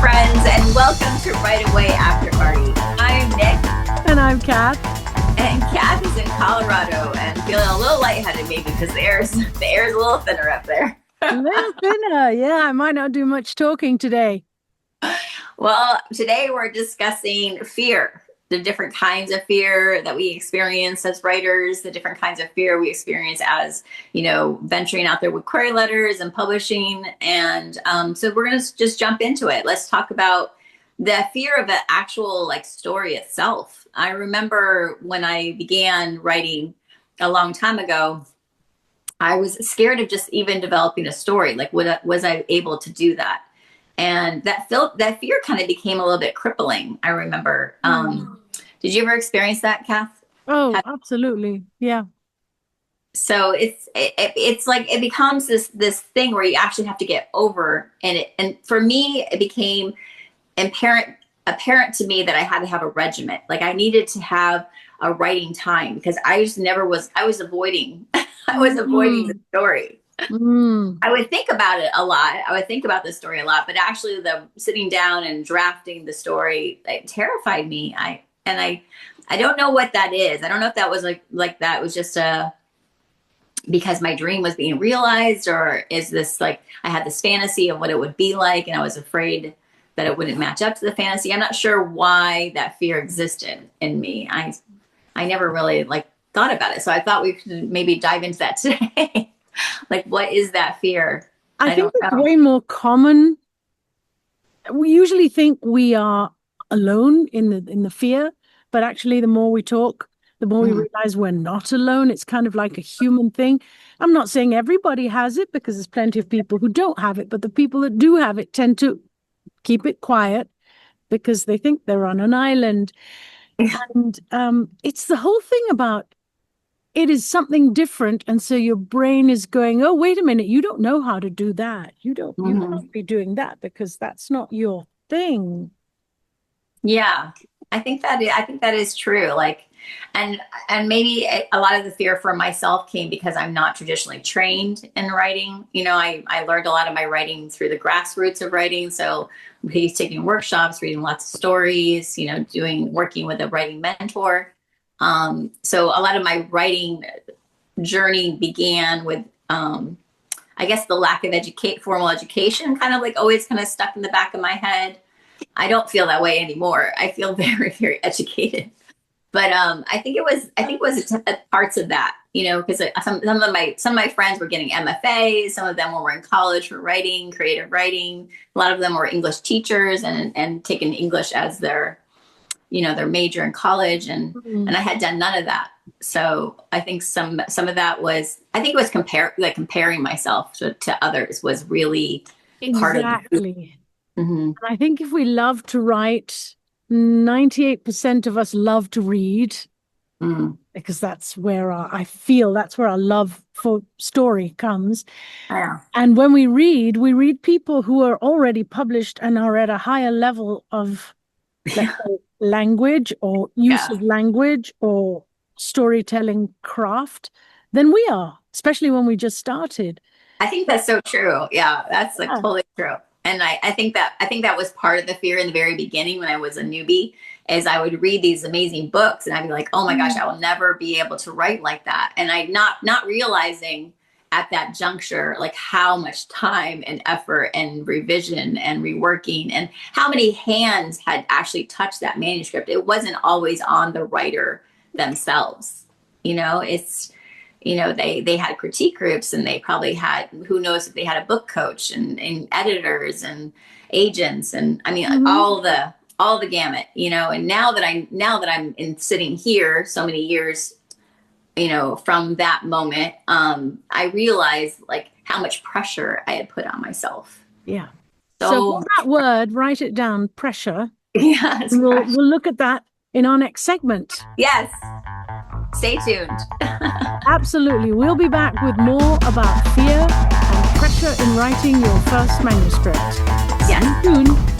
friends, and welcome to Right Away Afterparty. I'm Nick. And I'm Kath. And Kath is in Colorado and feeling a little lightheaded maybe because the air's a little thinner up there. A little thinner. Yeah, I might not do much talking today. Well, today we're discussing fear, the different kinds of fear that we experience as writers, the different kinds of fear we experience as, venturing out there with query letters and publishing. And so we're going to just jump into it. Let's talk about the fear of the actual story itself. I remember when I began writing a long time ago, I was scared of just even developing a story. Was I able to do that? And that fear kind of became a little bit crippling. I remember. Did you ever experience that, Kath? Oh, absolutely. Yeah. So it's like it becomes this thing where you actually have to get over it. And for me, it became apparent to me that I had to have a regiment. Like I needed to have a writing time because I just never was. I was avoiding. I was avoiding the story. I would think about it a lot. I would think about the story a lot, but actually the sitting down and drafting the story terrified me. I don't know what that is. I don't know if that was like that was just because my dream was being realized, or is this I had this fantasy of what it would be like and I was afraid that it wouldn't match up to the fantasy. I'm not sure why that fear existed in me. I never really thought about it. So I thought we could maybe dive into that today. What is that fear? I think it's way more common. We usually think we are alone in the fear, but actually the more we talk, the more we realize we're not alone. It's kind of like a human thing. I'm not saying everybody has it because there's plenty of people who don't have it, but the people that do have it tend to keep it quiet because they think they're on an island. And it's the whole thing about it is something different. And so your brain is going, oh, wait a minute, you don't know how to do that. You can't be doing that because that's not your thing. Yeah, I think that is true. And maybe a lot of the fear for myself came because I'm not traditionally trained in writing. I learned a lot of my writing through the grassroots of writing. So he's taking workshops, reading lots of stories, working with a writing mentor. So a lot of my writing journey began with, I guess, the lack of formal education, kind of always kind of stuck in the back of my head. I don't feel that way anymore. I feel very, very educated. But I think it was parts of that, because some of my friends were getting MFAs. Some of them were in college for writing, creative writing. A lot of them were English teachers and taking English as their major in college. And I had done none of that. So I think some of that was, it was comparing myself to others was really part of it. Exactly. And I think if we love to write, 98% of us love to read because that's where I feel that's where our love for story comes. Yeah. And when we read people who are already published and are at a higher level of let's say, language or use of language or storytelling craft than we are, especially when we just started. I think that's so true. Yeah, that's totally true. And I think that was part of the fear in the very beginning when I was a newbie, is I would read these amazing books and I'd be like, oh my gosh, I will never be able to write like that. And I not realizing at that juncture, how much time and effort and revision and reworking and how many hands had actually touched that manuscript. It wasn't always on the writer themselves. It's, they had critique groups and they probably had, who knows if they had a book coach and editors and agents. And I mean, all the gamut, and now that I'm sitting here so many years, from that moment, I realized how much pressure I had put on myself. Yeah. So that word, write it down, pressure. Yes. We'll look at that in our next segment. Yes. Stay tuned. Absolutely. We'll be back with more about fear and pressure in writing your first manuscript. Yes. See you soon.